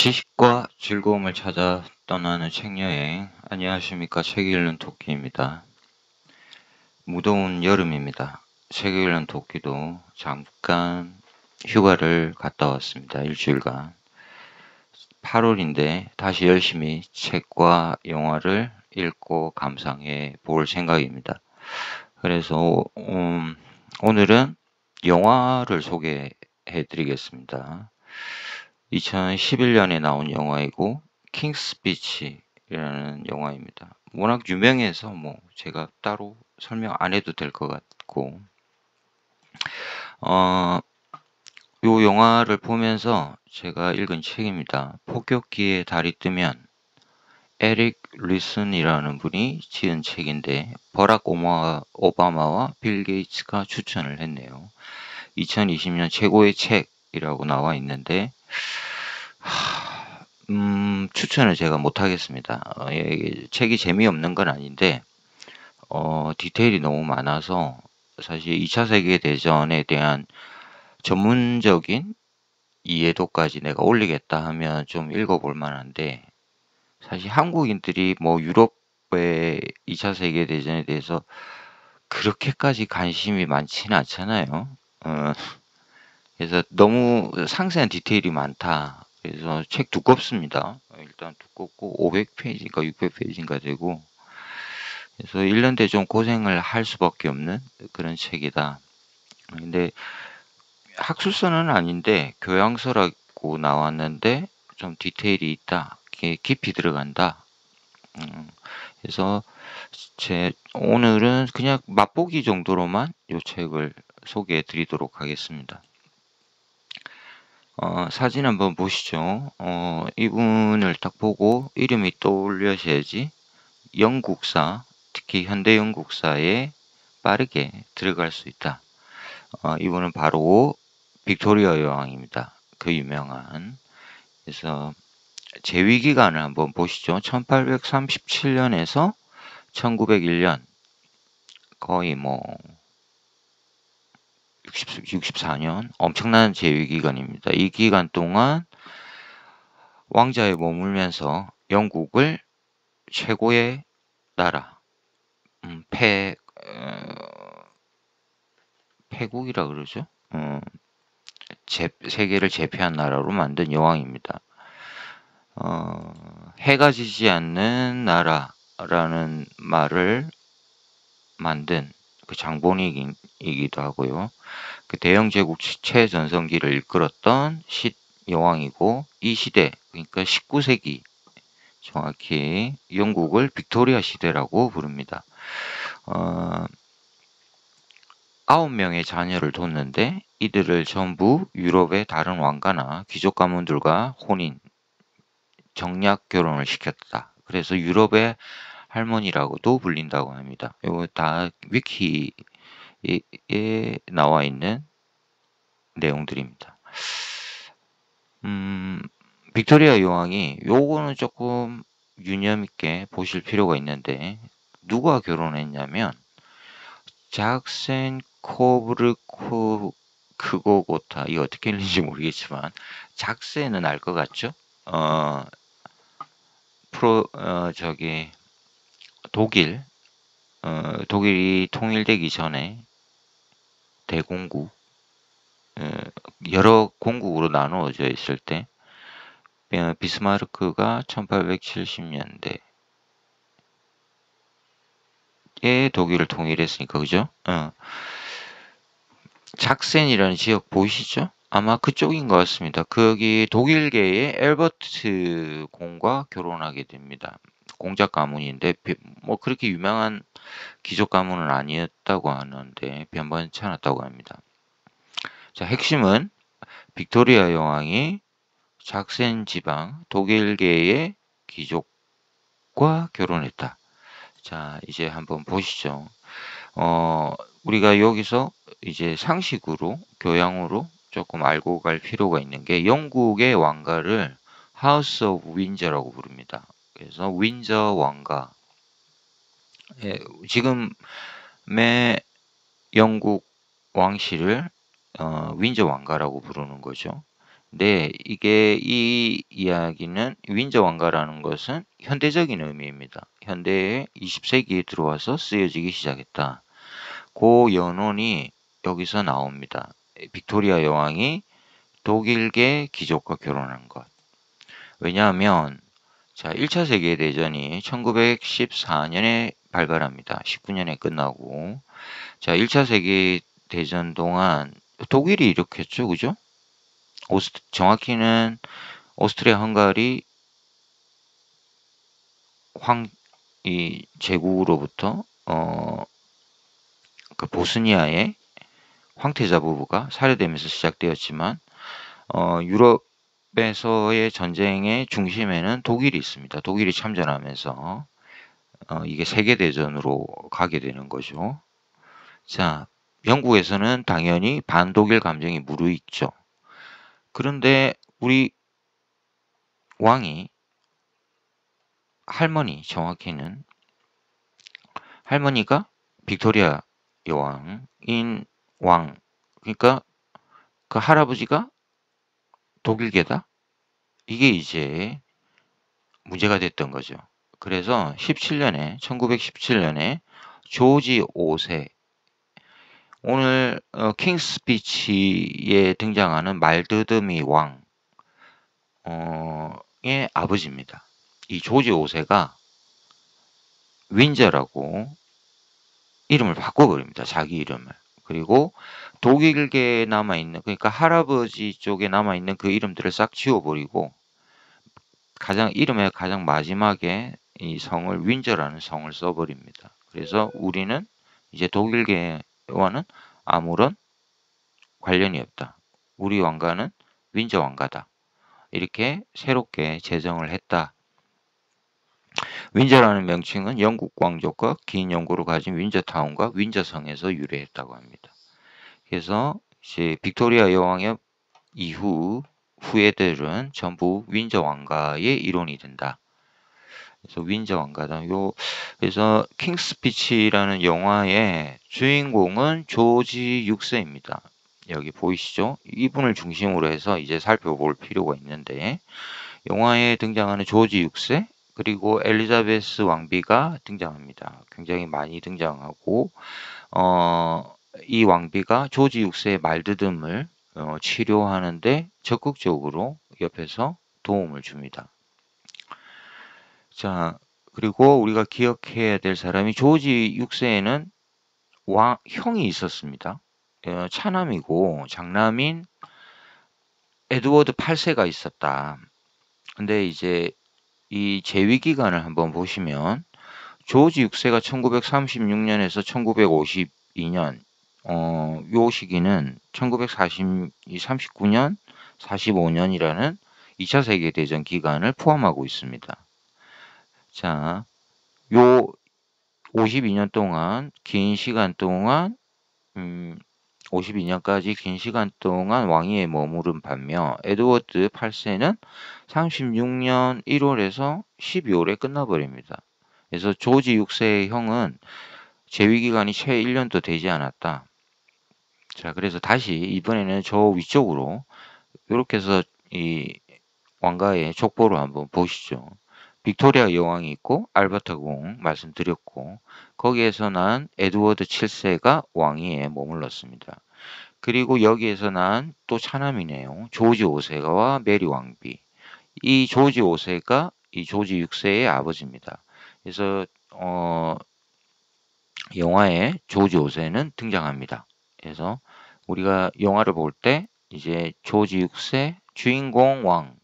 지식과 즐거움을 찾아 떠나는 책여행. 안녕하십니까. 책 읽는 토끼입니다. 무더운 여름입니다. 책 읽는 토끼도 잠깐 휴가를 갔다 왔습니다. 일주일간. 8월인데 다시 열심히 책과 영화를 읽고 감상해 볼 생각입니다. 그래서 오늘은 영화를 소개해 드리겠습니다. 2011년에 나온 영화이고 킹스피치라는 영화입니다. 워낙 유명해서 뭐 제가 따로 설명 안 해도 될 것 같고, 요 영화를 보면서 제가 읽은 책입니다. 폭격기에 달이 뜨면. 에릭 리슨이라는 분이 지은 책인데 버락 오바마와 빌 게이츠가 추천을 했네요. 2020년 최고의 책이라고 나와 있는데 추천을 제가 못하겠습니다. 책이 재미없는 건 아닌데 디테일이 너무 많아서 사실 2차 세계대전에 대한 전문적인 이해도까지 내가 올리겠다 하면 좀 읽어볼 만한데, 사실 한국인들이 뭐 유럽의 2차 세계대전에 대해서 그렇게까지 관심이 많지는 않잖아요. 그래서 너무 상세한 디테일이 많다. 그래서 책 두껍습니다. 일단 두껍고 500페이지인가 600페이지인가 되고, 그래서 읽는데 좀 고생을 할 수밖에 없는 그런 책이다. 근데 학술서는 아닌데 교양서라고 나왔는데 좀 디테일이 있다. 깊이 들어간다. 그래서 오늘은 그냥 맛보기 정도로만 이 책을 소개해 드리도록 하겠습니다. 사진 한번 보시죠. 이분을 딱 보고 이름이 떠올려셔야지 영국사, 특히 현대 영국사에 빠르게 들어갈 수 있다. 이분은 바로 빅토리아 여왕입니다. 그 유명한. 그래서 재위기간을 한번 보시죠. 1837년에서 1901년, 거의 뭐 64년, 엄청난 재위기간입니다. 이 기간 동안 왕자에 머물면서 영국을 최고의 나라, 패국이라 그러죠. 세계를 제패한 나라로 만든 여왕입니다. 해가 지지 않는 나라라는 말을 만든 그 장본이기도 하고요. 그 대영 제국 최전성기를 이끌었던 여왕이고, 이 시대, 그러니까 19세기, 정확히 영국을 빅토리아 시대라고 부릅니다. 9명의 자녀를 뒀는데 이들을 전부 유럽의 다른 왕가나 귀족 가문들과 정략 결혼을 시켰다. 그래서 유럽의 할머니라고도 불린다고 합니다. 이거 다 위키에 나와 있는 내용들입니다. 빅토리아 여왕이 요거는 조금 유념 있게 보실 필요가 있는데, 누가 결혼했냐면 작센 코브르크고타, 이거 어떻게 읽는지 모르겠지만 작센은 알 것 같죠? 독일이 통일되기 전에 대공국, 여러 공국으로 나누어져 있을 때 비스마르크가 1870년대에 독일을 통일했으니까, 그죠? 작센이라는 지역 보이시죠? 아마 그쪽인 것 같습니다. 거기 독일계의 엘버트 공과 결혼하게 됩니다. 공작 가문인데 뭐 그렇게 유명한 귀족 가문은 아니었다고 하는데 변변찮았다고 합니다. 자, 핵심은 빅토리아 여왕이 작센 지방 독일계의 귀족과 결혼했다. 자, 이제 한번 보시죠. 우리가 여기서 이제 상식으로, 교양으로 조금 알고 갈 필요가 있는 게, 영국의 왕가를 하우스 오브 윈저라고 부릅니다. 그래서 윈저 왕가, 지금의 영국 왕실을 윈저 왕가라고 부르는 거죠. 근데 이게 이 이야기는 윈저 왕가라는 것은 현대적인 의미입니다. 현대의 20세기에 들어와서 쓰여지기 시작했다. 그 연원이 여기서 나옵니다. 빅토리아 여왕이 독일계 귀족과 결혼한 것. 왜냐하면 자, 1차 세계대전이 1914년에 발발합니다. 19년에 끝나고. 자, 1차 세계대전 동안 독일이 일으켰죠, 그죠? 정확히는 오스트리아 헝가리 이 제국으로부터 그 보스니아의 황태자 부부가 살해되면서 시작되었지만 유럽에서의 전쟁의 중심에는 독일이 있습니다. 독일이 참전하면서 이게 세계대전으로 가게 되는 거죠. 자, 영국에서는 당연히 반독일 감정이 무르익죠. 그런데 우리 왕이 정확히는 할머니가 빅토리아 여왕인 왕, 그러니까 그 할아버지가 독일계다? 이게 이제 문제가 됐던 거죠. 그래서 1917년에 조지 5세, 오늘 킹스 스피치에 등장하는 말드드미 왕의 아버지입니다. 이 조지 5세가 윈저라고 이름을 바꿔버립니다. 자기 이름을. 그리고 독일계에 남아있는, 그러니까 할아버지 쪽에 남아있는 그 이름들을 싹 지워버리고 이름의 가장 마지막에 이 성을 윈저라는 성을 써버립니다. 그래서 우리는 이제 독일계와는 아무런 관련이 없다. 우리 왕가는 윈저 왕가다. 이렇게 새롭게 제정을 했다. 윈저라는 명칭은 영국 왕족과 긴 연고를 가진 윈저타운과 윈저성에서 유래했다고 합니다. 그래서 이제 빅토리아 여왕의 후예들은 전부 윈저 왕가의 일원이 된다. 그래서 윈저 왕가다. 그래서 킹스피치라는 영화의 주인공은 조지 6세입니다. 여기 보이시죠? 이분을 중심으로 해서 이제 살펴볼 필요가 있는데, 영화에 등장하는 조지 6세 그리고 엘리자베스 왕비가 등장합니다. 굉장히 많이 등장하고 이 왕비가 조지 6세의 말드듬을 치료하는데 적극적으로 옆에서 도움을 줍니다. 자, 그리고 우리가 기억해야 될 사람이 조지 6세에는 형이 있었습니다. 차남이고 장남인 에드워드 8세가 있었다. 근데 이제 이 재위 기간을 한번 보시면 조지 6세가 1936년에서 1952년 요 시기는 1939년, 45년이라는 2차 세계대전 기간을 포함하고 있습니다. 자, 요 52년 동안 긴 시간 동안 52년까지 긴 시간 동안 왕위에 머무른 반면 에드워드 8세는 36년 1월에서 12월에 끝나버립니다. 그래서 조지 6세의 형은 재위기간이 채 1년도 되지 않았다. 자, 그래서 다시 이번에는 저 위쪽으로 이렇게 해서 이 왕가의 족보를 한번 보시죠. 빅토리아 여왕이 있고 알버트 공 말씀드렸고 거기에서 난 에드워드 7세가 왕위에 머물렀습니다. 그리고 여기에서 난 또 차남이네요. 조지 5세와 메리 왕비. 이 조지 5세가 이 조지 6세의 아버지입니다. 그래서 영화에 조지 5세는 등장합니다. 그래서 우리가 영화를 볼 때 이제 조지 6세 주인공 왕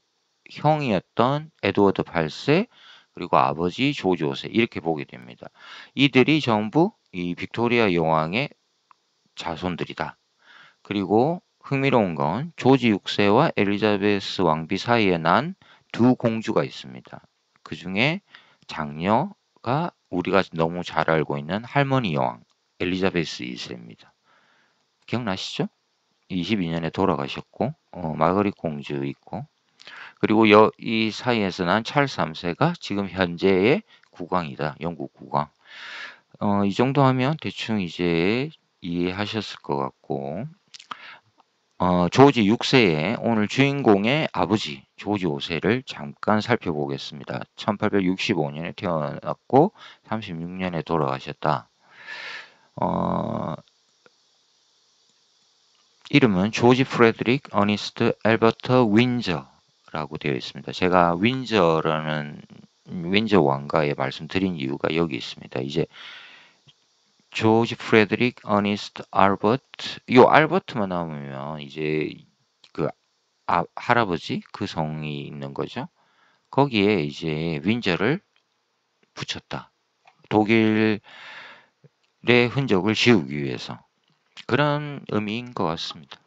형이었던 에드워드 8세 그리고 아버지 조지 5세 이렇게 보게 됩니다. 이들이 전부 이 빅토리아 여왕의 자손들이다. 그리고 흥미로운 건 조지 6세와 엘리자베스 왕비 사이에 난 두 공주가 있습니다. 그 중에 장녀가 우리가 너무 잘 알고 있는 할머니 여왕 엘리자베스 2세입니다. 기억나시죠? 22년에 돌아가셨고 마거릿 공주 있고 그리고 이 사이에서 난 찰스 3세가 지금 현재의 국왕이다. 영국 국왕. 이 정도 하면 대충 이제 이해하셨을 것 같고 조지 6세의 오늘 주인공의 아버지 조지 5세를 잠깐 살펴보겠습니다. 1865년에 태어났고 36년에 돌아가셨다. 이름은 조지 프레드릭 어니스트 엘버트 윈저라고 되어 있습니다. 제가 윈저 왕가에 말씀드린 이유가 여기 있습니다. 이제 조지 프레드릭 어니스트 알버트, 요 알버트만 나오면 이제 그 할아버지 그 성이 있는 거죠. 거기에 이제 윈저를 붙였다. 독일의 흔적을 지우기 위해서 그런 의미인 것 같습니다.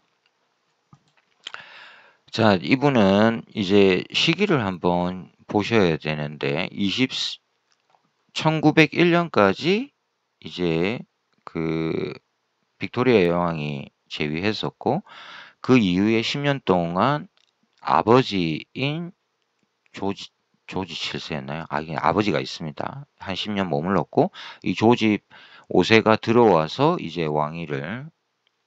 자, 이분은 이제 시기를 한번 보셔야 되는데 1901년까지 이제 그 빅토리아 여왕이 재위했었고 그 이후에 10년 동안 아버지인 조지 7세였나요? 이게 아버지가 있습니다. 한 10년 머물렀고 이 조지 5세가 들어와서 이제 왕위를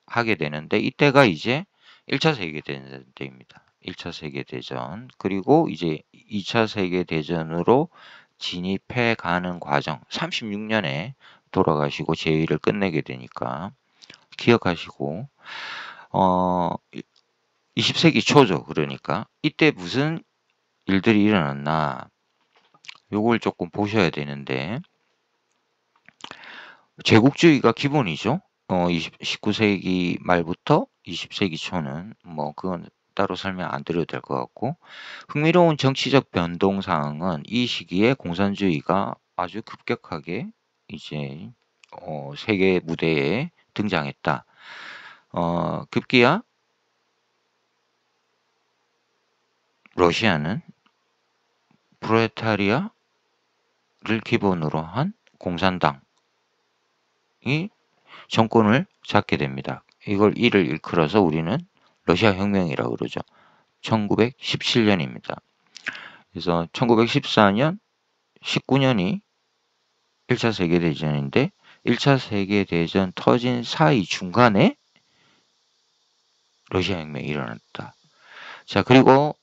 하게 되는데 이때가 이제 1차 세계대전 때입니다. 1차 세계대전. 그리고 이제 2차 세계대전으로 진입해 가는 과정. 36년에 돌아가시고 재위를 끝내게 되니까 기억하시고 20세기 초죠. 그러니까 이때 무슨 일들이 일어났나 요걸 조금 보셔야 되는데 제국주의가 기본이죠. 19세기 말부터 20세기 초는 뭐 그건 따로 설명 안 드려도 될 것 같고 흥미로운 정치적 변동 사항은 이 시기에 공산주의가 아주 급격하게 이제 세계 무대에 등장했다. 급기야 러시아는 프롤레타리아를 기본으로 한 공산당이 정권을 잡게 됩니다. 이를 일컬어서 우리는 러시아 혁명이라고 그러죠. 1917년입니다. 그래서 1914년, 19년이 1차 세계대전인데 1차 세계대전 터진 사이 중간에 러시아 혁명이 일어났다. 자, 그리고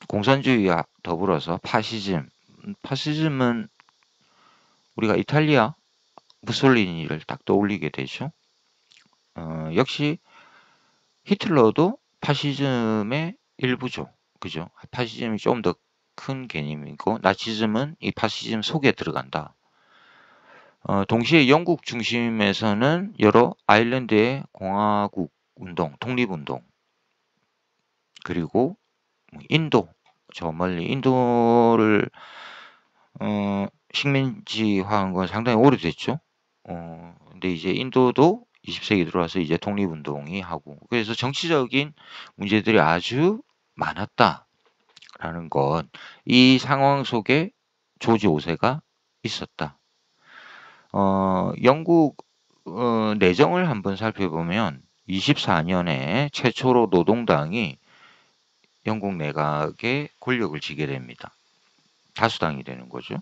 공산주의와 더불어서 파시즘은 우리가 이탈리아 무솔리니를 딱 떠올리게 되죠. 역시 히틀러도 파시즘의 일부죠. 그죠? 파시즘이 좀 더 큰 개념이고 나치즘은 이 파시즘 속에 들어간다. 동시에 영국 중심에서는 여러 아일랜드의 공화국 운동, 독립운동 그리고 인도, 저 멀리 인도를 식민지화한 건 상당히 오래됐죠. 근데 이제 인도도 20세기 들어와서 이제 독립운동이 하고 그래서 정치적인 문제들이 아주 많았다라는 것. 이 상황 속에 조지 5세가 있었다. 영국 내정을 한번 살펴보면 24년에 최초로 노동당이 영국 내각에 권력을 쥐게 됩니다. 다수당이 되는 거죠.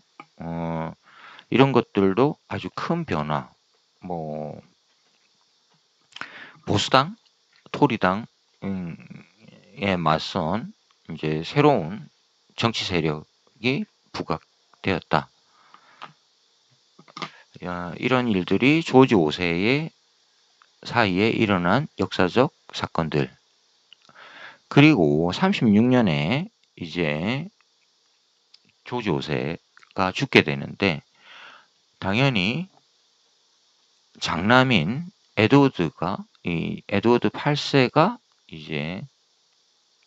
이런 것들도 아주 큰 변화. 뭐 보수당, 토리당에 맞선 이제 새로운 정치 세력이 부각되었다. 이런 일들이 조지 5세의 사이에 일어난 역사적 사건들. 그리고 36년에 이제 조지 5세가 죽게 되는데 당연히 장남인 에드워드 8세가 이제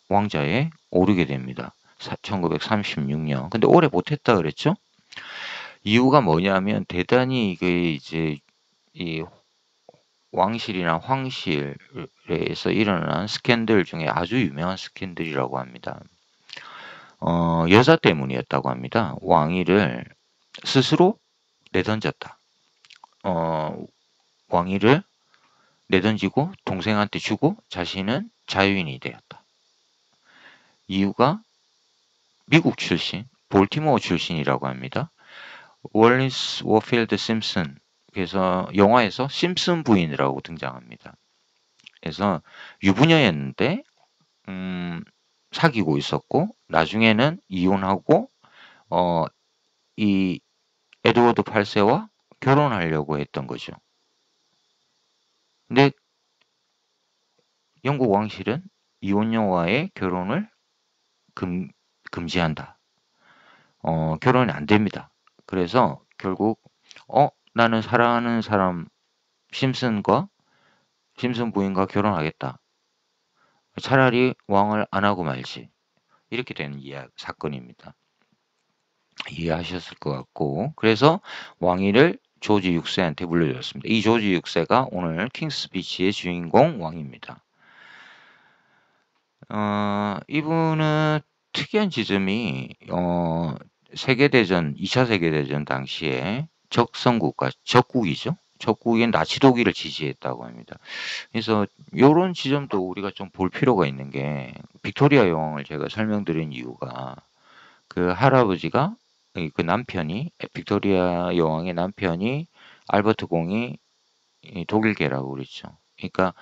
왕좌에 오르게 됩니다. 1936년. 근데 오래 못했다 그랬죠? 이유가 뭐냐면 대단히 이게 이제 이 왕실이나 황실에서 일어난 스캔들 중에 아주 유명한 스캔들이라고 합니다. 여자 때문이었다고 합니다. 왕위를 스스로 내던졌다. 왕위를 내던지고 동생한테 주고 자신은 자유인이 되었다. 이유가 미국 출신, 볼티모어 출신이라고 합니다. 월리스 워필드 심슨. 그래서 영화에서 심슨 부인이라고 등장합니다. 그래서 유부녀였는데 사귀고 있었고 나중에는 이혼하고 이 에드워드 8세와 결혼하려고 했던 거죠. 근데 영국 왕실은 이혼녀와의 결혼을 금지한다. 결혼이 안 됩니다. 그래서 결국 나는 사랑하는 사람 심슨 부인과 결혼하겠다. 차라리 왕을 안 하고 말지. 이렇게 된 사건입니다. 이해하셨을 것 같고, 그래서 왕위를 조지 6세한테 물려줬습니다. 이 조지 6세가 오늘 킹스 스피치의 주인공 왕입니다. 이분은 특이한 지점이 2차 세계대전 당시에 적국이죠. 적국인 나치 독일을 지지했다고 합니다. 그래서 이런 지점도 우리가 좀 볼 필요가 있는 게, 빅토리아 여왕을 제가 설명드린 이유가 그 할아버지가 그 남편이 빅토리아 여왕의 남편이 알버트 공이 독일계라고 그랬죠. 그러니까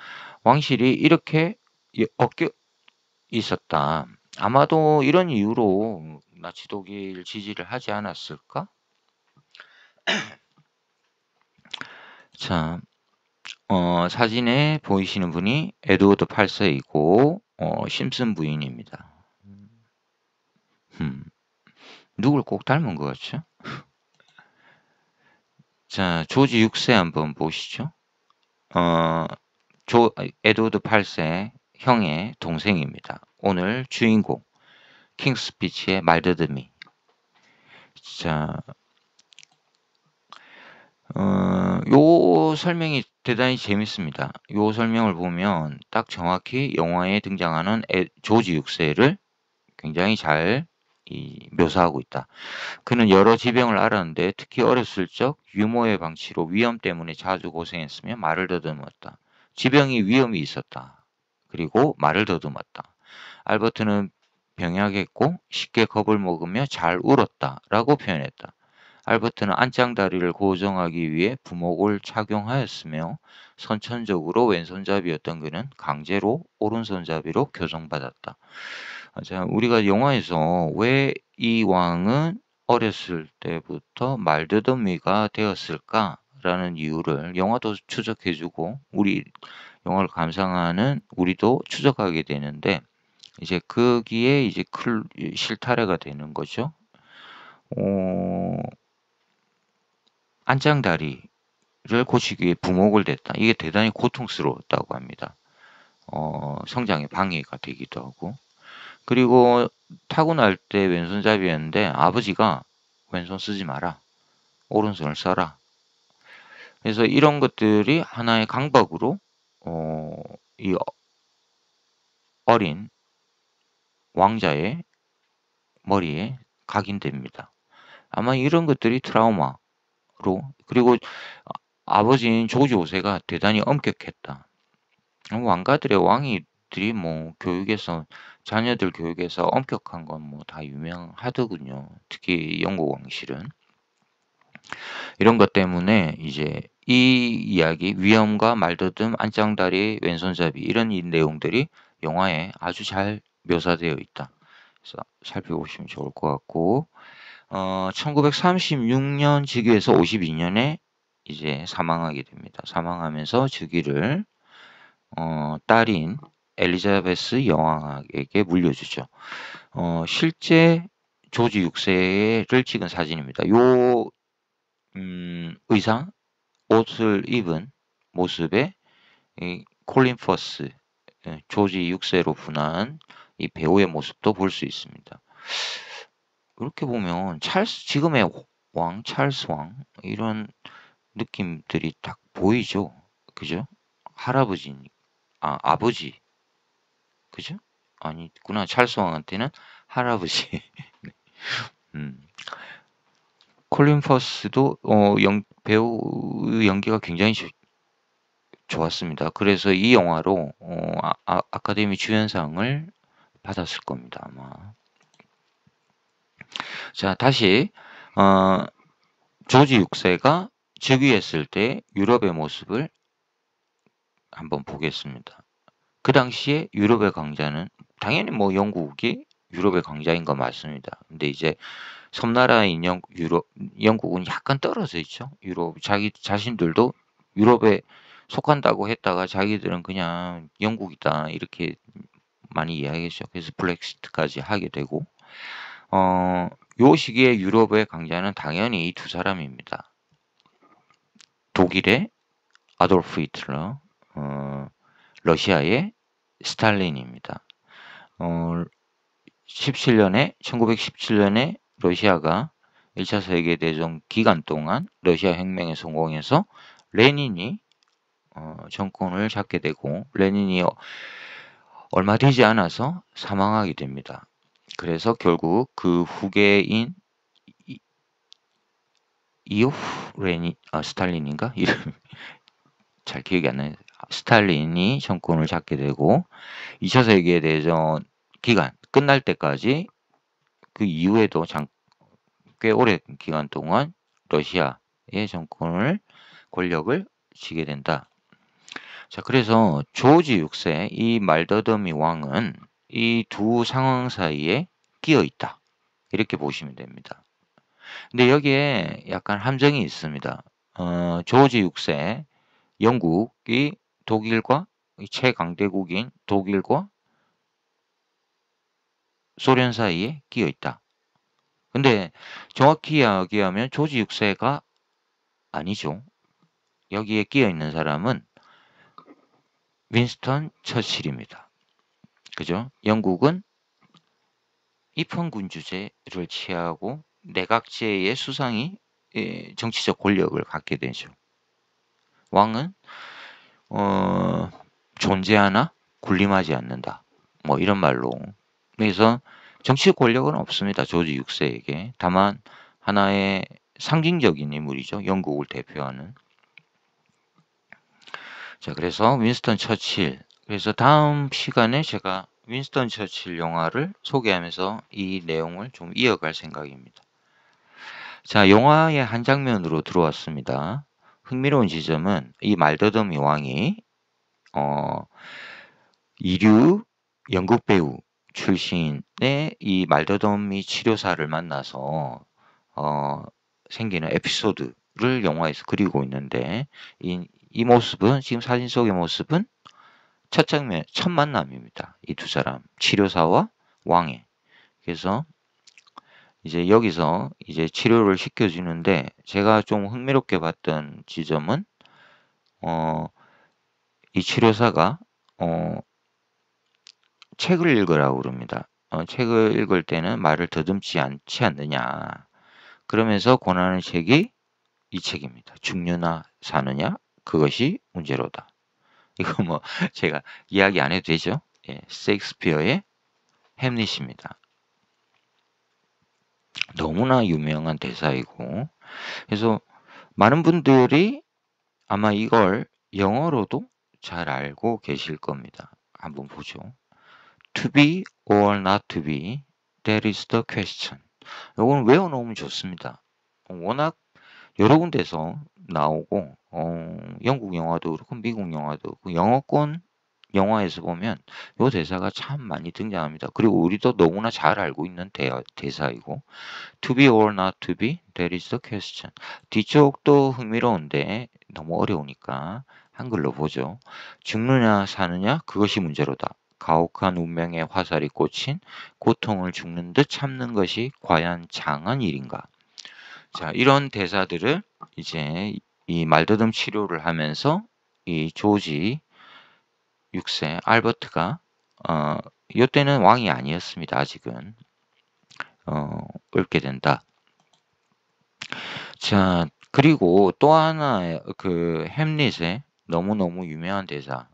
왕실이 이렇게 엮여 있었다. 아마도 이런 이유로 나치 독일 지지를 하지 않았을까? 자, 사진에 보이시는 분이 에드워드 8세이고 심슨 부인입니다. 누굴 꼭 닮은 것 같죠? 자, 조지 6세 한번 보시죠. 에드워드 8세 형의 동생입니다. 오늘 주인공 킹스 스피치의 말더듬이. 자, 요 설명이 대단히 재밌습니다. 요 설명을 보면 딱 정확히 영화에 등장하는 조지 6세를 굉장히 잘 묘사하고 있다. 그는 여러 지병을 앓았는데 특히 어렸을 적 유모의 방치로 위험 때문에 자주 고생했으며 말을 더듬었다. 지병이 위험이 있었다. 그리고 말을 더듬었다. 알버트는 병약했고 쉽게 겁을 먹으며 잘 울었다 라고 표현했다. 알버트는 안짱다리를 고정하기 위해 부목을 착용하였으며 선천적으로 왼손잡이였던 그는 강제로 오른손잡이로 교정받았다. 자, 우리가 영화에서 왜 이 왕은 어렸을 때부터 말더듬이가 되었을까라는 이유를 영화도 추적해주고 우리 영화를 감상하는 우리도 추적하게 되는데, 이제 거기에 이제 실타래가 되는 거죠. 안짱다리를 고치기 위해 부목을 댔다. 이게 대단히 고통스러웠다고 합니다. 성장에 방해가 되기도 하고. 그리고 타고날 때 왼손잡이였는데 아버지가 왼손 쓰지 마라. 오른손을 써라. 그래서 이런 것들이 하나의 강박으로 이 어린 왕자의 머리에 각인됩니다. 아마 이런 것들이 트라우마로, 그리고 아버지인 조지 5세가 대단히 엄격했다. 왕들이 뭐 교육에서, 자녀들 교육에서 엄격한 건 뭐 다 유명하더군요. 특히 영국 왕실은. 이런 것 때문에 이제 이 이야기, 위험과 말더듬, 안짱다리, 왼손잡이, 이런 내용들이 영화에 아주 잘 묘사되어 있다. 그래서 살펴보시면 좋을 것 같고, 1936년 즉위해서 52년에 이제 사망하게 됩니다. 사망하면서 즉위를 딸인 엘리자베스 여왕에게 물려주죠. 실제 조지 6세를 찍은 사진입니다. 요 옷을 입은 모습에 콜린 퍼스, 조지 6세로 분한 이 배우의 모습도 볼 수 있습니다. 그렇게 보면 지금의 왕, 찰스 왕, 이런 느낌들이 딱 보이죠. 그죠? 아버지. 그죠? 아니구나. 찰스 왕한테는 할아버지. 콜린 퍼스도 배우 연기가 굉장히 좋았습니다. 그래서 이 영화로 아카데미 주연상을 받았을 겁니다, 아마. 자, 다시 조지 6세가 즉위했을 때 유럽의 모습을 한번 보겠습니다. 그 당시에 유럽의 강자는 당연히 뭐 영국이 유럽의 강자인 건 맞습니다. 근데 이제 섬나라인 영국은 약간 떨어져 있죠. 자기 자신들도 유럽에 속한다고 했다가 자기들은 그냥 영국이다 이렇게 많이 이야기했죠. 그래서 브렉시트까지 하게 되고 요 시기에 유럽의 강자는 당연히 이 두 사람입니다. 독일의 아돌프 히틀러, 러시아의 스탈린입니다. 1917년에 러시아가 1차 세계대전 기간 동안 러시아 혁명에 성공해서 레닌이 정권을 잡게 되고 레닌이 얼마 되지 않아서 사망하게 됩니다. 그래서 결국 그 후계인 이오프 스탈린인가? 이름 잘 기억이 안 나요. 스탈린이 정권을 잡게 되고 2차 세계대전 기간 끝날 때까지 그 이후에도 꽤 오랜 기간 동안 러시아의 권력을 쥐게 된다. 자, 그래서 조지 6세 이 말더더미 왕은 이 두 상황 사이에 끼어 있다. 이렇게 보시면 됩니다. 근데 여기에 약간 함정이 있습니다. 조지 6세 영국이 독일과 최강대국인 독일과 소련 사이에 끼어 있다. 근데 정확히 이야기하면 조지 6세가 아니죠. 여기에 끼어 있는 사람은 윈스턴 처칠입니다. 그죠? 영국은 입헌군주제를 취하고 내각제의 수상이 정치적 권력을 갖게 되죠. 왕은 존재하나 군림하지 않는다. 뭐 이런 말로. 그래서 정치적 권력은 없습니다. 조지 6세에게. 다만 하나의 상징적인 인물이죠. 영국을 대표하는. 자, 그래서 윈스턴 처칠. 그래서 다음 시간에 제가 윈스턴 처칠 영화를 소개하면서 이 내용을 좀 이어갈 생각입니다. 자, 영화의 한 장면으로 들어왔습니다. 흥미로운 지점은 이 말더더미 왕이 이류 연극 배우 출신의 이 말더더미 치료사를 만나서 생기는 에피소드를 영화에서 그리고 있는데 이 모습은 지금 사진 속의 모습은 첫 만남입니다. 이 두 사람 치료사와 왕의. 그래서 이제 여기서 이제 치료를 시켜주는데 제가 좀 흥미롭게 봤던 지점은 이 치료사가 책을 읽으라고 그럽니다. 책을 읽을 때는 말을 더듬지 않지 않느냐. 그러면서 권하는 책이 이 책입니다. 죽느냐 사느냐 그것이 문제로다. 이거 뭐 제가 이야기 안 해도 되죠? 예, 셰익스피어의 햄릿입니다. 너무나 유명한 대사이고 그래서 많은 분들이 아마 이걸 영어로도 잘 알고 계실 겁니다. 한번 보죠. To be or not to be, that is the question. 이건 외워놓으면 좋습니다. 워낙 여러 군데서 나오고 영국 영화도 그렇고 미국 영화도 그렇고 영어권 영화에서 보면 이 대사가 참 많이 등장합니다. 그리고 우리도 너무나 잘 알고 있는 대사이고 To be or not to be, that is the question. 뒤쪽도 흥미로운데 너무 어려우니까 한글로 보죠. 죽느냐 사느냐 그것이 문제로다. 가혹한 운명의 화살이 꽂힌 고통을 죽는 듯 참는 것이 과연 장한 일인가. 자, 이런 대사들을 이제 이 말더듬 치료를 하면서 이 조지 6세 알버트가 이때는 왕이 아니었습니다. 아직은 읊게 된다. 자, 그리고 또 하나 그 햄릿의 너무너무 유명한 대사를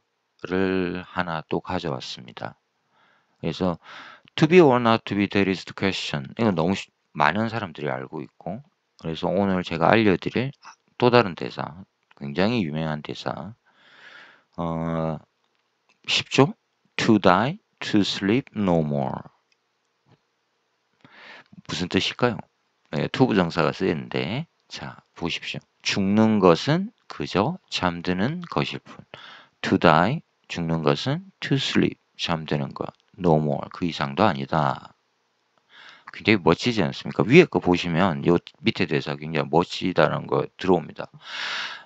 하나 또 가져왔습니다. 그래서 To be or not to be, that is the question. 이건 너무 많은 사람들이 알고 있고 그래서 오늘 제가 알려드릴 또 다른 대사, 굉장히 유명한 대사 쉽죠? To die, to sleep no more. 무슨 뜻일까요? 네, 투부정사가 쓰였는데 자 보십시오. 죽는 것은 그저 잠드는 것일 뿐. To die, 죽는 것은 to sleep, 잠드는 것. no more, 그 이상도 아니다. 굉장히 멋지지 않습니까? 위에 거 보시면 요 밑에 대사 굉장히 멋지다는 거 들어옵니다.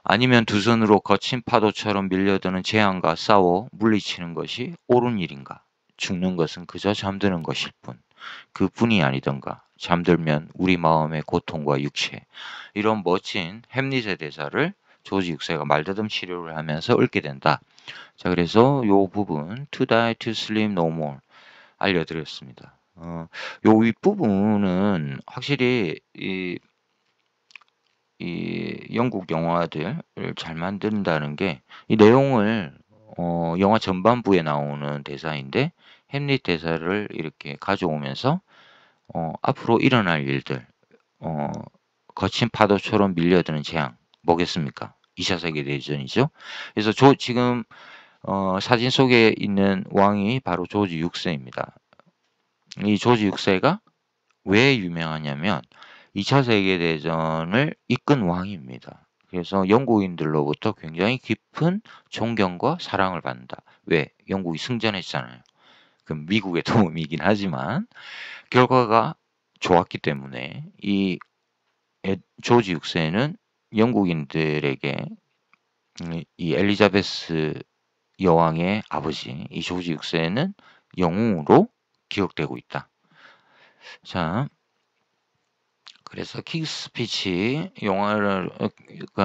아니면 두 손으로 거친 파도처럼 밀려드는 재앙과 싸워 물리치는 것이 옳은 일인가? 죽는 것은 그저 잠드는 것일 뿐. 그뿐이 아니던가. 잠들면 우리 마음의 고통과 육체. 이런 멋진 햄릿의 대사를 조지 6세가 말다듬 치료를 하면서 읽게 된다. 자, 그래서 요 부분 to die to sleep no more 알려드렸습니다. 요 윗부분은 확실히 이 영국 영화들을 잘 만든다는 게 이 내용을 영화 전반부에 나오는 대사인데 햄릿 대사를 이렇게 가져오면서 앞으로 일어날 일들, 거친 파도처럼 밀려드는 재앙 뭐겠습니까? 2차 세계대전이죠. 그래서 지금 사진 속에 있는 왕이 바로 조지 6세입니다. 이 조지 6세가 왜 유명하냐면 2차 세계대전을 이끈 왕입니다. 그래서 영국인들로부터 굉장히 깊은 존경과 사랑을 받는다. 왜? 영국이 승전했잖아요. 그럼 미국의 도움이긴 하지만 결과가 좋았기 때문에 이 조지 6세는 영국인들에게 이 엘리자베스 여왕의 아버지 이 조지 6세는 영웅으로 기억되고 있다. 자, 그래서 킹스 스피치 영화를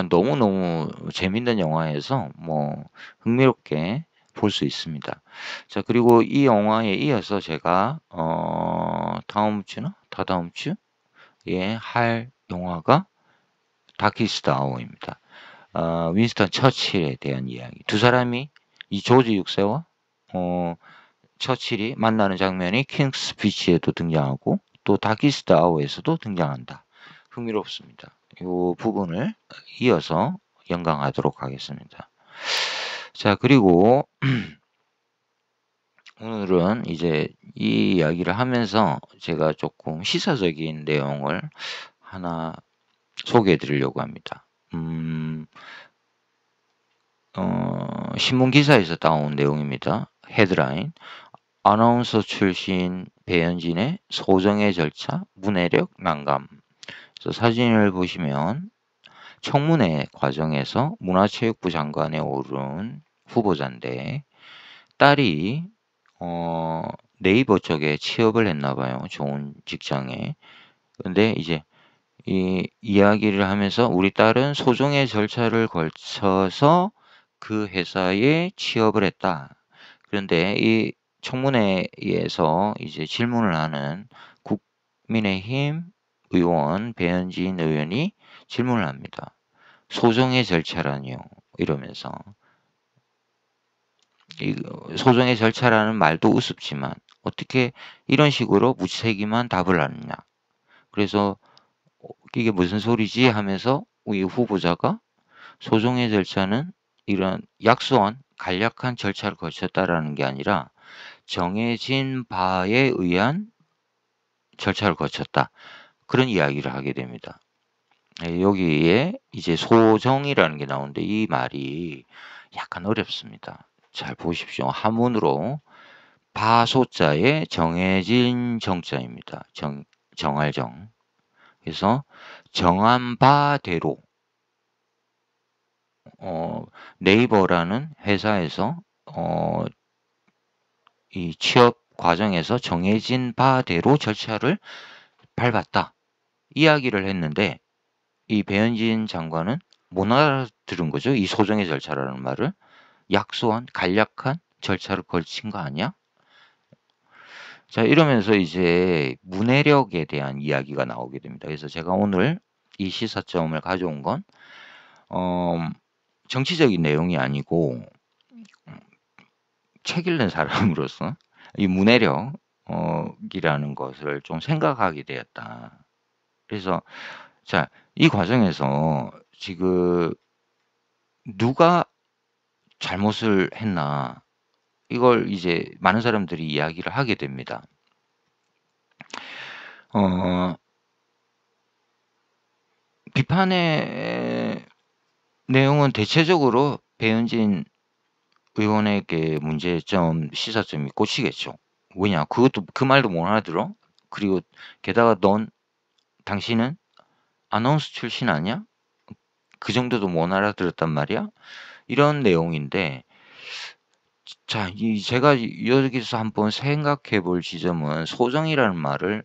너무너무 재밌는 영화에서 뭐 흥미롭게 볼 수 있습니다. 자, 그리고 이 영화에 이어서 제가 다음 주나 다다음 주에 할 영화가 다키스트 아워입니다. 윈스턴 처칠에 대한 이야기. 두 사람이 이 조지 6세와 처칠이 만나는 장면이 킹스 스피치에도 등장하고 또 다키스트 아워에서도 등장한다. 흥미롭습니다. 이 부분을 이어서 연강하도록 하겠습니다. 자, 그리고 오늘은 이제 이 이야기를 하면서 제가 조금 시사적인 내용을 하나 소개해 드리려고 합니다. 신문 기사에서 따온 내용입니다. 헤드라인. 아나운서 출신 배현진의 소정의 절차, 문해력, 난감. 그래서 사진을 보시면 청문회 과정에서 문화체육부 장관에 오른 후보자인데 딸이 네이버 쪽에 취업을 했나 봐요. 좋은 직장에. 근데 이제 이 이야기를 하면서 우리 딸은 소정의 절차를 거쳐서 그 회사에 취업을 했다. 그런데 이 청문회에서 이제 질문을 하는 국민의힘 의원 배현진 의원이 질문을 합니다. 소정의 절차라니요. 이러면서 이 소정의 절차라는 말도 우습지만 어떻게 이런 식으로 무책임한 답을 하느냐. 그래서 이게 무슨 소리지 하면서 이 후보자가 소정의 절차는 이런 약소한 간략한 절차를 거쳤다라는 게 아니라 정해진 바에 의한 절차를 거쳤다. 그런 이야기를 하게 됩니다. 여기에 이제 소정이라는 게 나오는데 이 말이 약간 어렵습니다. 잘 보십시오. 한문으로 바소자에 정해진 정자입니다. 정할 정. 그래서 정한 바대로 네이버라는 회사에서 이 취업 과정에서 정해진 바대로 절차를 밟았다. 이야기를 했는데 이 배현진 장관은 못 알아들은 거죠. 이 소정의 절차라는 말을. 약소한 간략한 절차를 걸친 거 아니야? 자, 이러면서 이제 문해력에 대한 이야기가 나오게 됩니다. 그래서 제가 오늘 이 시사점을 가져온 건 정치적인 내용이 아니고 책 읽는 사람으로서 이 문해력이라는 것을 좀 생각하게 되었다. 그래서 자, 이 과정에서 지금 누가 잘못을 했나 이걸 이제 많은 사람들이 이야기를 하게 됩니다. 비판의 내용은 대체적으로 배현진 의원에게 문제점, 시사점이 꽂히겠죠. 왜냐? 그것도 그 말도 못 알아들어? 그리고 게다가 당신은 아나운서 출신 아니야? 그 정도도 못 알아들었단 말이야? 이런 내용인데, 자, 제가 여기서 한번 생각해 볼 지점은 소정이라는 말을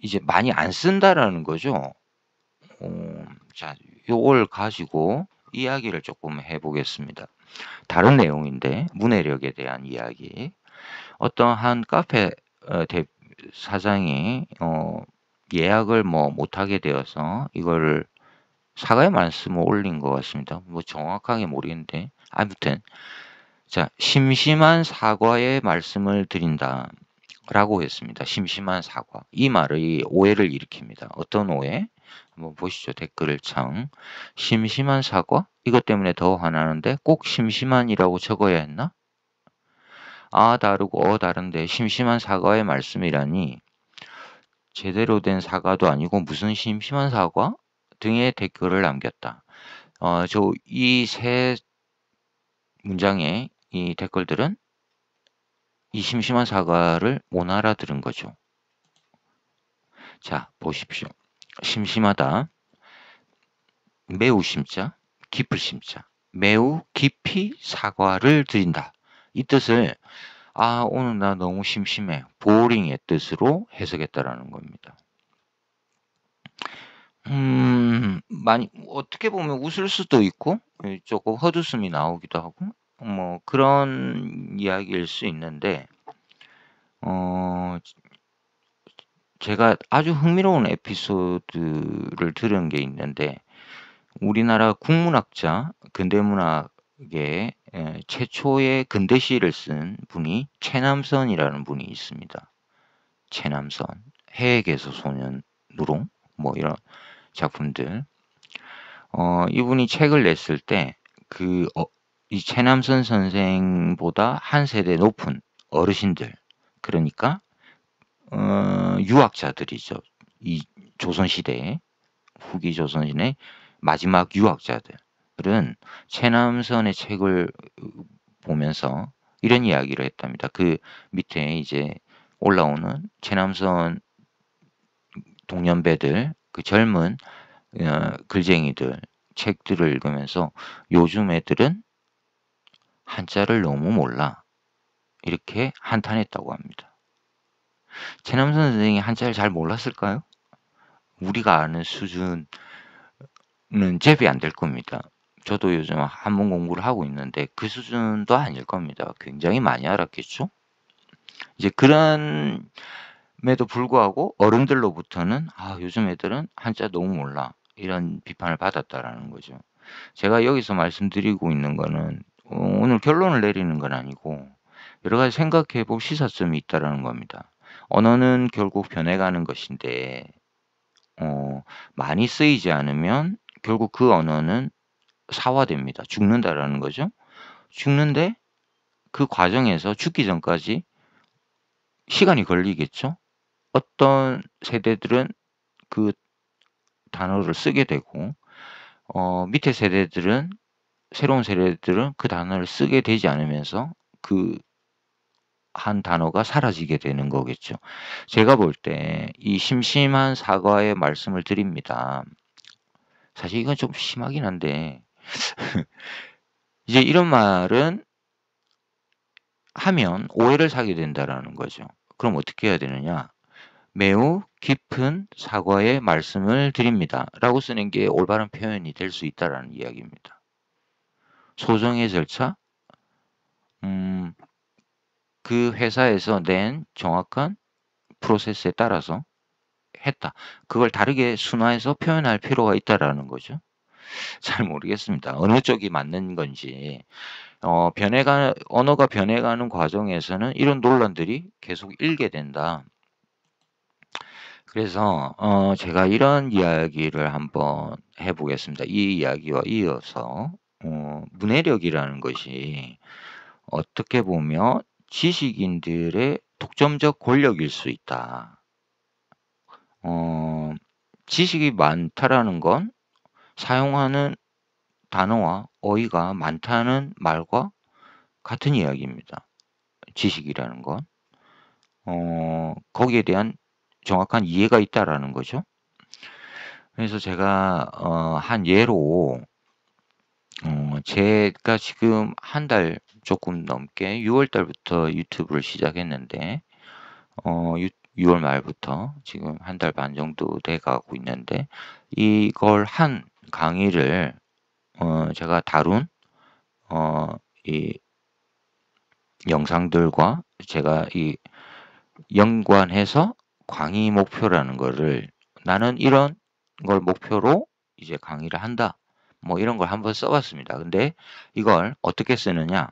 이제 많이 안 쓴다라는 거죠. 자, 요걸 가지고 이야기를 조금 해보겠습니다. 다른 내용인데, 문해력에 대한 이야기. 어떤 한 카페 사장이 예약을 뭐 못하게 되어서 이거를 사과의 말씀을 올린 것 같습니다. 뭐 정확하게 모르겠는데 아무튼 자, 심심한 사과의 말씀을 드린다 라고 했습니다. 심심한 사과. 이 말이 오해를 일으킵니다. 어떤 오해? 한번 보시죠. 댓글창. 심심한 사과? 이것 때문에 더 화나는데 꼭 심심한이라고 적어야 했나? 아 다르고 다른데 심심한 사과의 말씀이라니 제대로 된 사과도 아니고 무슨 심심한 사과? 등의 댓글을 남겼다. 저 이 세 문장의 이 댓글들은 이 심심한 사과를 못 알아들은 거죠. 자, 보십시오. 심심하다. 매우 심자, 깊을 심자. 매우 깊이 사과를 드린다. 이 뜻을 오늘 나 너무 심심해. 보링의 뜻으로 해석했다라는 겁니다. 많이 어떻게 보면 웃을 수도 있고 조금 헛웃음이 나오기도 하고 뭐 그런 이야기일 수 있는데 제가 아주 흥미로운 에피소드를 들은 게 있는데 우리나라 국문학자 근대문학의 최초의 근대시를 쓴 분이 최남선이라는 분이 있습니다. 최남선 해외에서 소년으로 뭐 이런 작품들 이분이 책을 냈을 때 이 최남선 선생보다 한 세대 높은 어르신들 그러니까 유학자들이죠. 이 조선시대 후기 조선시대 마지막 유학자들은 최남선의 책을 보면서 이런 이야기를 했답니다. 그 밑에 이제 올라오는 최남선 동년배들 그 젊은 글쟁이들 책들을 읽으면서 요즘 애들은 한자를 너무 몰라 이렇게 한탄했다고 합니다. 최남선 선생이 한자를 잘 몰랐을까요? 우리가 아는 수준은 제비 안 될 겁니다. 저도 요즘 한문 공부를 하고 있는데 그 수준도 아닐 겁니다. 굉장히 많이 알았겠죠? 이제 그런 에도 불구하고 어른들로부터는 요즘 애들은 한자 너무 몰라 이런 비판을 받았다라는 거죠. 제가 여기서 말씀드리고 있는 거는 오늘 결론을 내리는 건 아니고 여러 가지 생각해 볼 시사점이 있다라는 겁니다. 언어는 결국 변해가는 것인데 많이 쓰이지 않으면 결국 그 언어는 사화됩니다. 죽는다라는 거죠. 죽는데 그 과정에서 죽기 전까지 시간이 걸리겠죠. 어떤 세대들은 그 단어를 쓰게 되고 밑에 세대들은 새로운 세대들은 그 단어를 쓰게 되지 않으면서 그 한 단어가 사라지게 되는 거겠죠. 제가 볼 때 이 심심한 사과의 말씀을 드립니다. 사실 이건 좀 심하긴 한데 이제 이런 말은 하면 오해를 사게 된다라는 거죠. 그럼 어떻게 해야 되느냐? 매우 깊은 사과의 말씀을 드립니다. 라고 쓰는 게 올바른 표현이 될 수 있다라는 이야기입니다. 소정의 절차, 그 회사에서 낸 정확한 프로세스에 따라서 했다. 그걸 다르게 순화해서 표현할 필요가 있다라는 거죠. 잘 모르겠습니다. 어느 쪽이 맞는 건지. 언어가 변해가는 과정에서는 이런 논란들이 계속 일게 된다. 그래서 제가 이런 이야기를 한번 해보겠습니다. 이 이야기와 이어서 문해력이라는 것이 어떻게 보면 지식인들의 독점적 권력일 수 있다. 지식이 많다라는 건 사용하는 단어와 어휘가 많다는 말과 같은 이야기입니다. 지식이라는 건. 거기에 대한 정확한 이해가 있다라는 거죠. 그래서 제가 한 예로 제가 지금 한 달 조금 넘게 6월 달부터 유튜브를 시작했는데 6월 말부터 지금 한 달 반 정도 돼 가고 있는데 이걸 한 강의를 제가 다룬 이 영상들과 제가 이 연관해서 강의 목표라는 거를 나는 이런 걸 목표로 이제 강의를 한다. 뭐 이런 걸 한번 써봤습니다. 근데 이걸 어떻게 쓰느냐?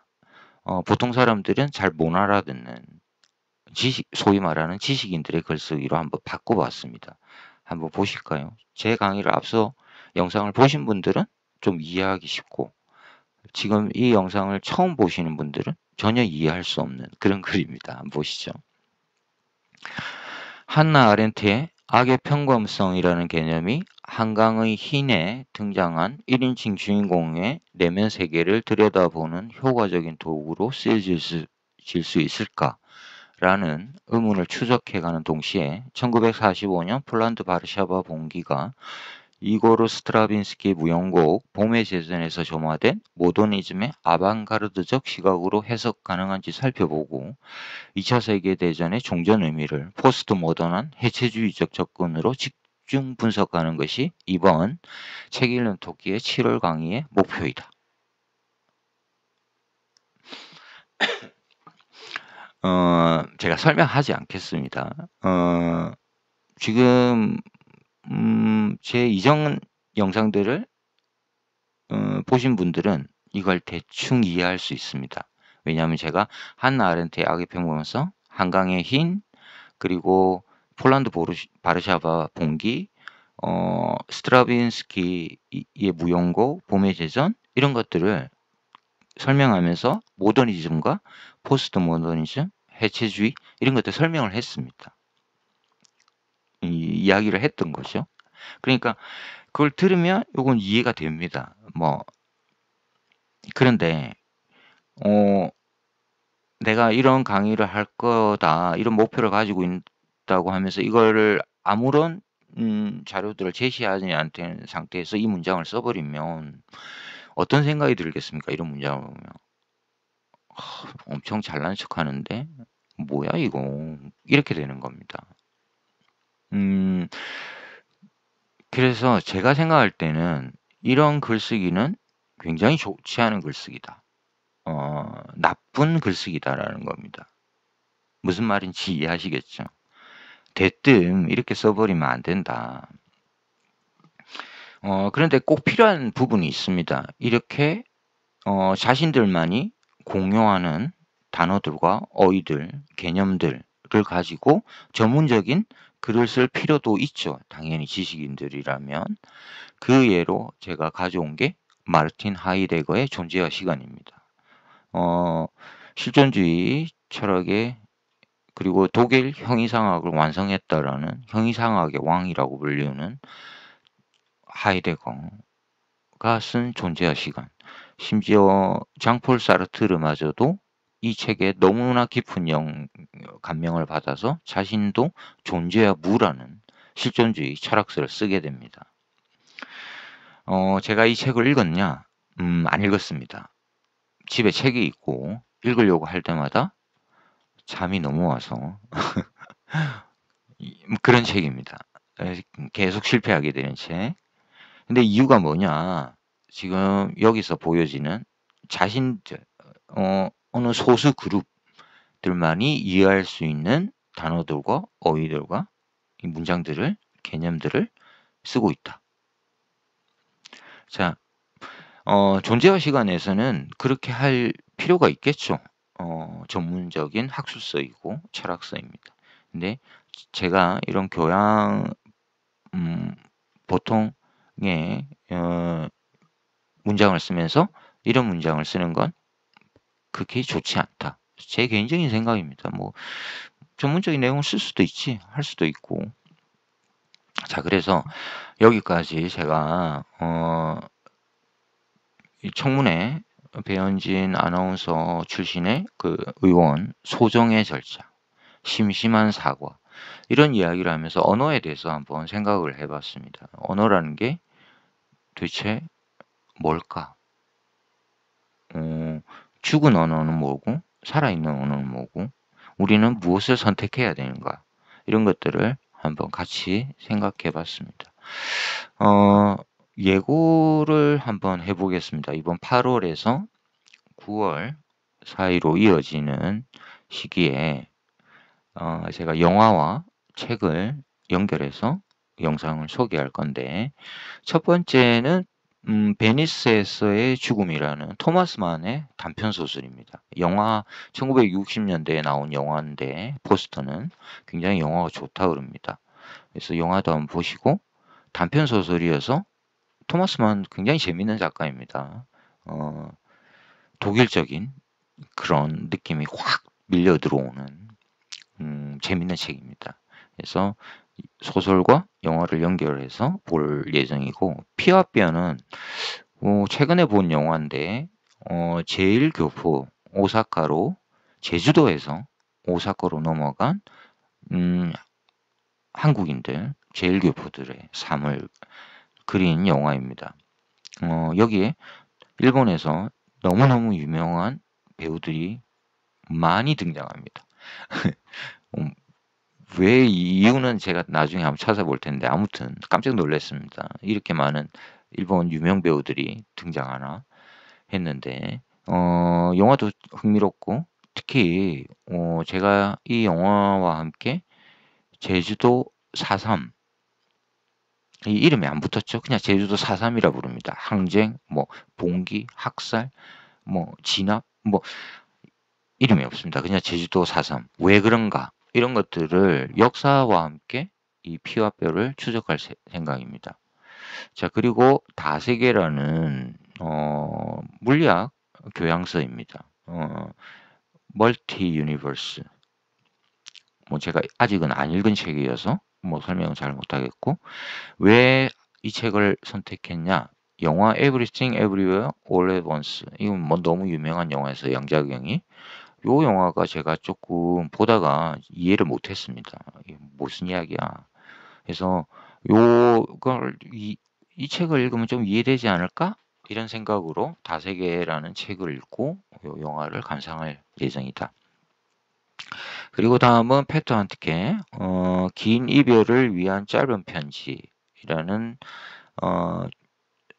보통 사람들은 잘 못 알아듣는 소위 말하는 지식인들의 글쓰기로 한번 바꿔봤습니다. 한번 보실까요? 제 강의를 앞서 영상을 보신 분들은 좀 이해하기 쉽고 지금 이 영상을 처음 보시는 분들은 전혀 이해할 수 없는 그런 글입니다. 한번 보시죠. 한나 아렌트의 악의 평범성이라는 개념이 한강의 흰에 등장한 1인칭 주인공의 내면 세계를 들여다보는 효과적인 도구로 쓰여질 수 있을까? 라는 의문을 추적해가는 동시에 1945년 폴란드 바르샤바 봉기가 이고르 스트라빈스키 무용곡 봄의 제전에서 점화된 모더니즘의 아방가르드적 시각으로 해석 가능한지 살펴보고 2차 세계대전의 종전 의미를 포스트 모던한 해체주의적 접근으로 집중 분석하는 것이 이번 책 읽는 토끼의 7월 강의의 목표이다. 제가 설명하지 않겠습니다. 지금 제 이전 영상들을 보신 분들은 이걸 대충 이해할 수 있습니다. 왜냐하면 제가 한나 아렌트의 악의 평범성, 한강의 흰, 그리고 폴란드 바르샤바 봉기, 스트라빈스키의 무용곡, 봄의 제전 이런 것들을 설명하면서 모더니즘과 포스트 모더니즘, 해체주의 이런 것들 설명을 했습니다. 이야기를 했던 거죠. 그러니까 그걸 들으면 이건 이해가 됩니다. 뭐 그런데 내가 이런 강의를 할 거다, 이런 목표를 가지고 있다고 하면서 이거를 아무런 자료들을 제시하지 않은 상태에서 이 문장을 써버리면 어떤 생각이 들겠습니까? 이런 문장을 보면 엄청 잘난 척하는데 뭐야 이거 이렇게 되는 겁니다. 그래서 제가 생각할 때는 이런 글쓰기는 굉장히 좋지 않은 글쓰기다. 나쁜 글쓰기다라는 겁니다. 무슨 말인지 이해하시겠죠? 대뜸 이렇게 써버리면 안 된다. 그런데 꼭 필요한 부분이 있습니다. 이렇게 자신들만이 공유하는 단어들과 어휘들, 개념들을 가지고 전문적인 글을 쓸 필요도 있죠. 당연히 지식인들이라면. 그 예로 제가 가져온 게 마르틴 하이데거의 존재와 시간입니다. 실존주의 철학의 그리고 독일 형이상학을 완성했다라는 형이상학의 왕이라고 불리우는 하이데거가 쓴 존재와 시간. 심지어 장폴 사르트르마저도 이 책에 너무나 깊은 감명을 받아서 자신도 존재와 무라는 실존주의 철학서를 쓰게 됩니다. 제가 이 책을 읽었냐? 안 읽었습니다. 집에 책이 있고 읽으려고 할 때마다 잠이 너무 와서 그런 책입니다. 계속 실패하게 되는 책. 근데 이유가 뭐냐? 지금 여기서 보여지는 자신들, 어느 소수 그룹들만이 이해할 수 있는 단어들과 어휘들과 이 문장들을, 개념들을 쓰고 있다. 자, 존재와 시간에서는 그렇게 할 필요가 있겠죠. 전문적인 학술서이고 철학서입니다. 근데 제가 이런 교양, 보통의 문장을 쓰면서 이런 문장을 쓰는 건 그렇게 좋지 않다. 제 개인적인 생각입니다. 뭐 전문적인 내용을 쓸 수도 있지, 할 수도 있고. 자, 그래서 여기까지 제가 이 청문회 배현진 아나운서 출신의 그 의원 소정의 절차, 심심한 사과 이런 이야기를 하면서 언어에 대해서 한번 생각을 해봤습니다. 언어라는 게 도대체 뭘까? 죽은 언어는 뭐고 살아있는 언어는 뭐고 우리는 무엇을 선택해야 되는가? 이런 것들을 한번 같이 생각해 봤습니다. 예고를 한번 해보겠습니다. 이번 8월에서 9월 사이로 이어지는 시기에 제가 영화와 책을 연결해서 영상을 소개할 건데 첫 번째는 베니스에서의 죽음이라는 토마스 만의 단편 소설입니다. 영화 1960년대에 나온 영화인데 포스터는 굉장히 영화가 좋다 그럽니다. 그래서 영화도 한번 보시고 단편 소설이어서 토마스 만 굉장히 재밌는 작가입니다. 독일적인 그런 느낌이 확 밀려 들어오는 재밌는 책입니다. 그래서 소설과 영화를 연결해서 볼 예정이고 피와 뼈는 최근에 본 영화인데 제1교포 오사카로 제주도에서 오사카로 넘어간 한국인들 제1교포들의 삶을 그린 영화입니다. 여기에 일본에서 너무너무 유명한 배우들이 많이 등장합니다. 왜 이유는 제가 나중에 한번 찾아볼 텐데 아무튼 깜짝 놀랐습니다. 이렇게 많은 일본 유명 배우들이 등장하나 했는데 영화도 흥미롭고 특히 제가 이 영화와 함께 제주도 4.3 이 이름이 안 붙었죠. 그냥 제주도 4.3이라 부릅니다. 항쟁, 뭐 봉기, 학살, 뭐 진압, 뭐 이름이 없습니다. 그냥 제주도 4.3 왜 그런가 이런 것들을 역사와 함께 이 피와 뼈를 추적할 생각입니다. 자, 그리고 다세계라는 물리학 교양서입니다. 멀티 유니버스. 뭐 제가 아직은 안 읽은 책이어서 뭐 설명은 잘 못하겠고 왜 이 책을 선택했냐? 영화 Everything Everywhere All at Once. 이건 뭐 너무 유명한 영화에서 양자경이 요 영화가 제가 조금 보다가 이해를 못했습니다. 이게 무슨 이야기야? 그래서 요걸 이 책을 읽으면 좀 이해되지 않을까? 이런 생각으로 다세계라는 책을 읽고 요 영화를 감상할 예정이다. 그리고 다음은 페터 한트케 긴 이별을 위한 짧은 편지라는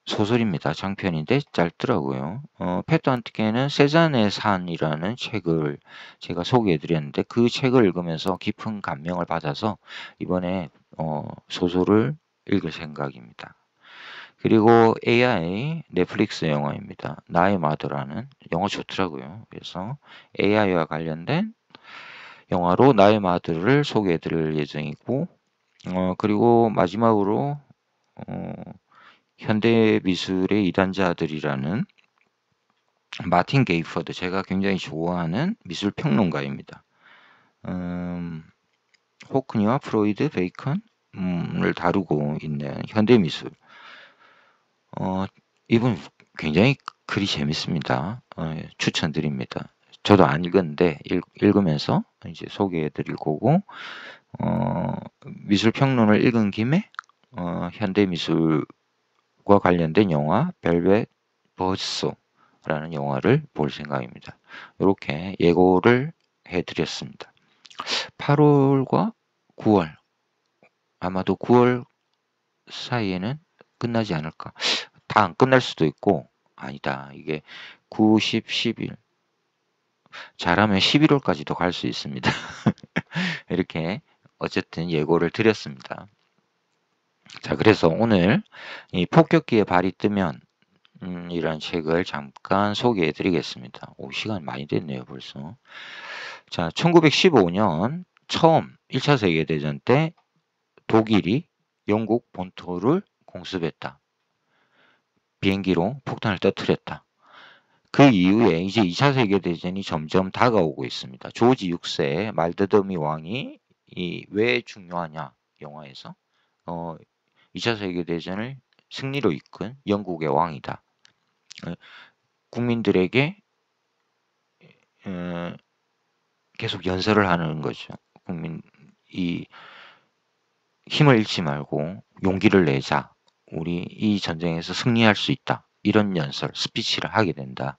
소설입니다. 장편인데 짧더라고요. 페터 한트케는 세잔의 산이라는 책을 제가 소개해 드렸는데 그 책을 읽으면서 깊은 감명을 받아서 이번에 소설을 읽을 생각입니다. 그리고 AI 넷플릭스 영화입니다. 나의 마더라는 영화 좋더라고요. 그래서 AI와 관련된 영화로 나의 마더를 소개해 드릴 예정이고 그리고 마지막으로 현대미술의 이단자들이라는 마틴 게이퍼드 제가 굉장히 좋아하는 미술평론가입니다. 호크니와 프로이드, 베이컨을 다루고 있는 현대미술 이분 굉장히 글이 재밌습니다. 추천드립니다. 저도 안 읽었는데 읽으면서 이제 소개해드릴 거고 미술평론을 읽은 김에 현대미술과 관련된 영화 벨벳 버즈소라는 영화를 볼 생각입니다. 이렇게 예고를 해드렸습니다. 8월과 9월 아마도 9월 사이에는 끝나지 않을까. 다 안 끝날 수도 있고 아니다. 이게 9, 10, 11 잘하면 11월까지도 갈 수 있습니다. 이렇게 어쨌든 예고를 드렸습니다. 자, 그래서 오늘 이 폭격기에 발이 뜨면 이란 책을 잠깐 소개해 드리겠습니다. 시간 많이 됐네요, 벌써. 자, 1915년 처음 1차 세계대전 때 독일이 영국 본토를 공습했다. 비행기로 폭탄을 터뜨렸다. 그 이후에 이제 2차 세계대전이 점점 다가오고 있습니다. 조지 6세 말드더미 왕이 왜 중요하냐 영화에서 2차 세계대전을 승리로 이끈 영국의 왕이다. 국민들에게 계속 연설을 하는 거죠. 이 힘을 잃지 말고 용기를 내자. 우리 이 전쟁에서 승리할 수 있다. 이런 연설, 스피치를 하게 된다.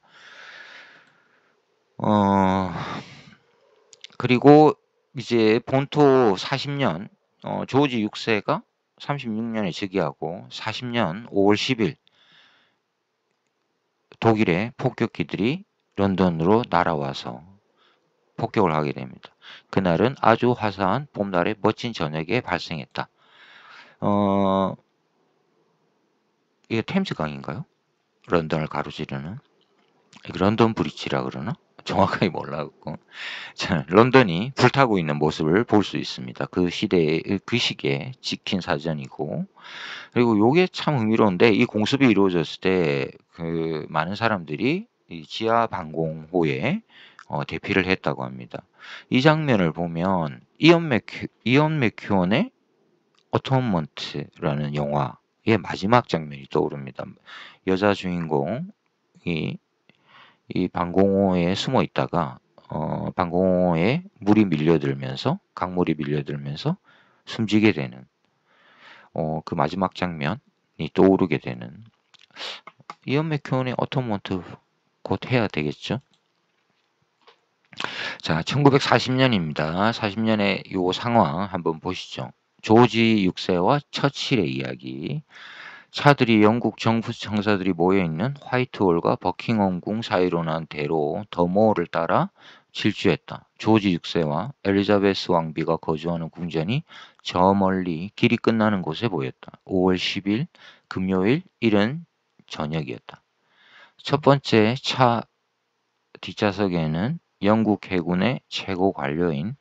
그리고 이제 본토 40년, 조지 6세가 36년에 즉위하고 40년 5월 10일 독일의 폭격기들이 런던으로 날아와서 폭격을 하게 됩니다. 그날은 아주 화사한 봄날의 멋진 저녁에 발생했다. 이게 템즈강인가요? 런던을 가로지르는? 런던 브릿지라 그러나? 정확하게 몰라갖고. 자, 런던이 불타고 있는 모습을 볼 수 있습니다. 그 시기에 찍힌 사전이고. 그리고 요게 참 흥미로운데, 이 공습이 이루어졌을 때, 많은 사람들이 이 지하 방공호에 대피를 했다고 합니다. 이 장면을 보면, 이언 맥큐언의 어토먼트라는 영화의 마지막 장면이 떠오릅니다. 여자 주인공이 이 방공호에 숨어 있다가 방공호에 강물이 밀려들면서 숨지게 되는 그 마지막 장면이 떠오르게 되는. 이언 맥큐언의 어토먼트 곧 해야 되겠죠. 자, 1940년입니다. 40년의 요 상황 한번 보시죠. 조지 6세와 처칠의 이야기. 차들이 영국 정부 청사들이 모여있는 화이트홀과 버킹엄궁 사이로 난 대로 더모어를 따라 질주했다. 조지 6세와 엘리자베스 왕비가 거주하는 궁전이 저 멀리 길이 끝나는 곳에 보였다. 5월 10일 금요일 이른 저녁이었다. 첫 번째 차 뒷좌석에는 영국 해군의 최고 관료인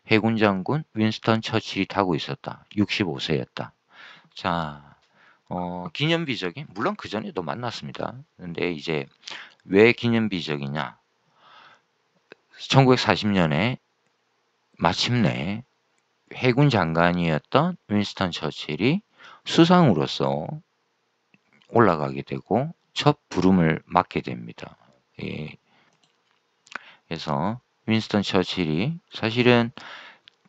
해군 장군 윈스턴 처칠이 타고 있었다. 65세였다. 자, 기념비적인, 물론 그 전에도 만났습니다. 근데 이제 왜 기념비적이냐? 1940년에 마침내 해군 장관이었던 윈스턴 처칠이 수상으로서 올라가게 되고 첫 부름을 맡게 됩니다. 예. 그래서 윈스턴 처칠이 사실은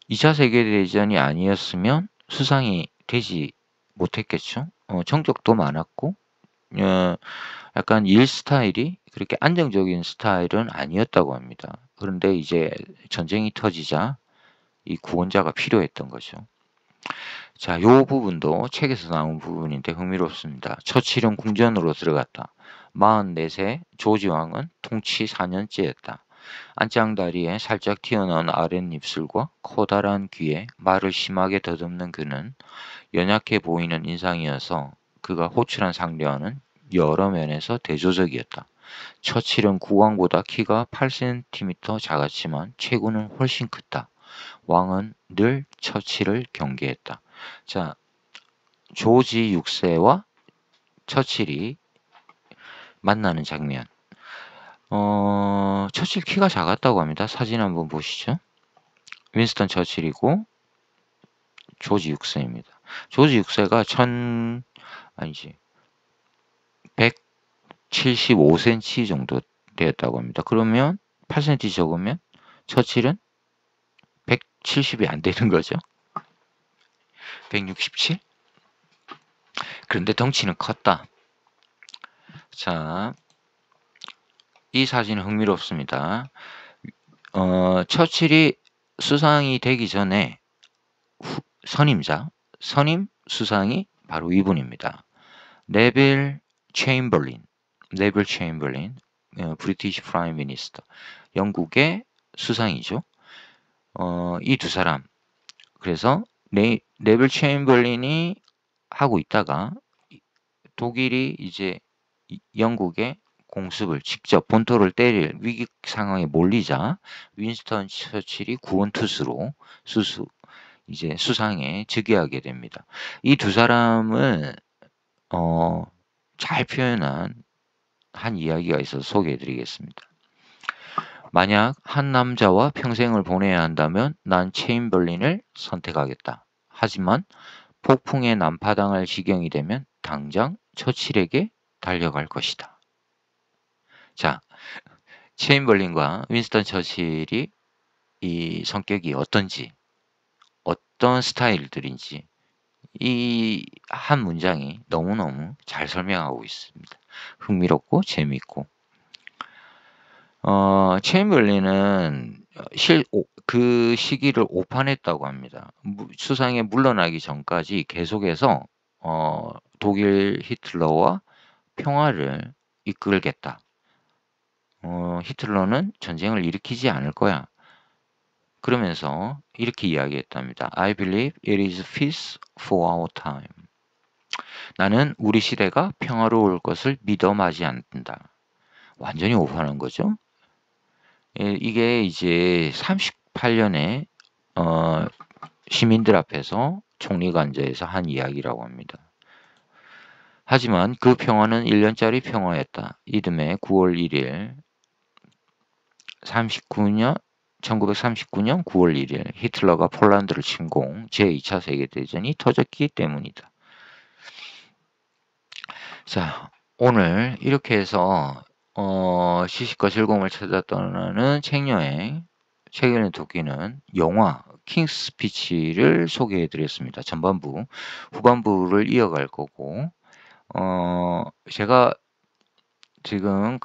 2차 세계대전이 아니었으면 수상이 되지 못했겠죠. 성적도 많았고 약간 일 스타일이 그렇게 안정적인 스타일은 아니었다고 합니다. 그런데 이제 전쟁이 터지자 이 구원자가 필요했던 거죠. 자, 요 부분도 책에서 나온 부분인데 흥미롭습니다. 처칠은 궁전으로 들어갔다. 44세 조지 왕은 통치 4년째였다. 안장다리에 살짝 튀어나온 아랫입술과 커다란 귀에 말을 심하게 더듬는 그는 연약해 보이는 인상이어서 그가 호출한 상대와는 여러 면에서 대조적이었다. 처칠은 국왕보다 키가 8cm 작았지만 체구는 훨씬 컸다. 왕은 늘 처칠을 경계했다. 자, 조지 6세와 처칠이 만나는 장면. 처칠 키가 작았다고 합니다. 사진 한번 보시죠. 윈스턴 처칠이고 조지 6세입니다. 조지 6세가 175cm 정도 되었다고 합니다. 그러면 8cm 적으면 처칠은 170이 안 되는 거죠. 167? 그런데 덩치는 컸다. 자, 이 사진은 흥미롭습니다. 처칠이 수상이 되기 전에 선임 수상이 바로 이분입니다. 네빌 체인벌린, 브리티시 프라임 미니스터, 영국의 수상이죠. 이 두 사람. 그래서 네빌 체인벌린이 하고 있다가 독일이 이제 영국의 공습을 직접 본토를 때릴 위기 상황에 몰리자 윈스턴 처칠이 구원투수로 이제 수상에 즉위하게 됩니다. 이 두 사람은 잘 표현한 한 이야기가 있어서 소개해드리겠습니다. 만약 한 남자와 평생을 보내야 한다면 난 체인벌린을 선택하겠다. 하지만 폭풍에 난파당할 지경이 되면 당장 처칠에게 달려갈 것이다. 자, 체인벌린과 윈스턴 처칠이 이 성격이 어떤지, 어떤 스타일들인지 이 한 문장이 너무너무 잘 설명하고 있습니다. 흥미롭고 재미있고. 체인벌린은 그 시기를 오판했다고 합니다. 수상에 물러나기 전까지 계속해서 독일 히틀러와 평화를 이끌겠다. 히틀러는 전쟁을 일으키지 않을 거야. 그러면서 이렇게 이야기했답니다. I believe it is peace for our time. 나는 우리 시대가 평화로울 것을 믿어 마지 않는다. 완전히 오판한 거죠. 예, 이게 이제 38년에 시민들 앞에서 총리가 앉아서 한 이야기라고 합니다. 하지만 그 평화는 1년짜리 평화였다. 이듬해 9월 1일 1939년 9월 1일 히틀러가 폴란드를 침공, 제2차 세계대전이 터졌기 때문이다. 자, 오늘 이렇게 해서 시식과 즐거움을 찾아 떠나는 책여행, 최근에 도끼는 영화 킹스 스피치를 소개해 드렸습니다. 전반부, 후반부를 이어갈 거고 제가 지금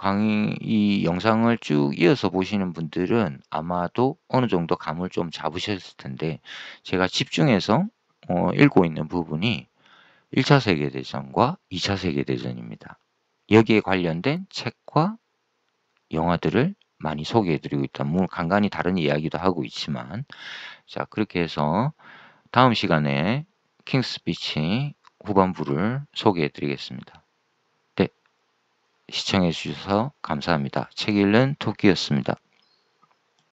이 영상을 쭉 이어서 보시는 분들은 아마도 어느 정도 감을 좀 잡으셨을 텐데, 제가 집중해서 읽고 있는 부분이 1차 세계대전과 2차 세계대전입니다. 여기에 관련된 책과 영화들을 많이 소개해드리고 있다. 물론 간간히 다른 이야기도 하고 있지만, 자, 그렇게 해서 다음 시간에 킹스 스피치 후반부를 소개해드리겠습니다. 네, 시청해주셔서 감사합니다. 책 읽는 토끼였습니다.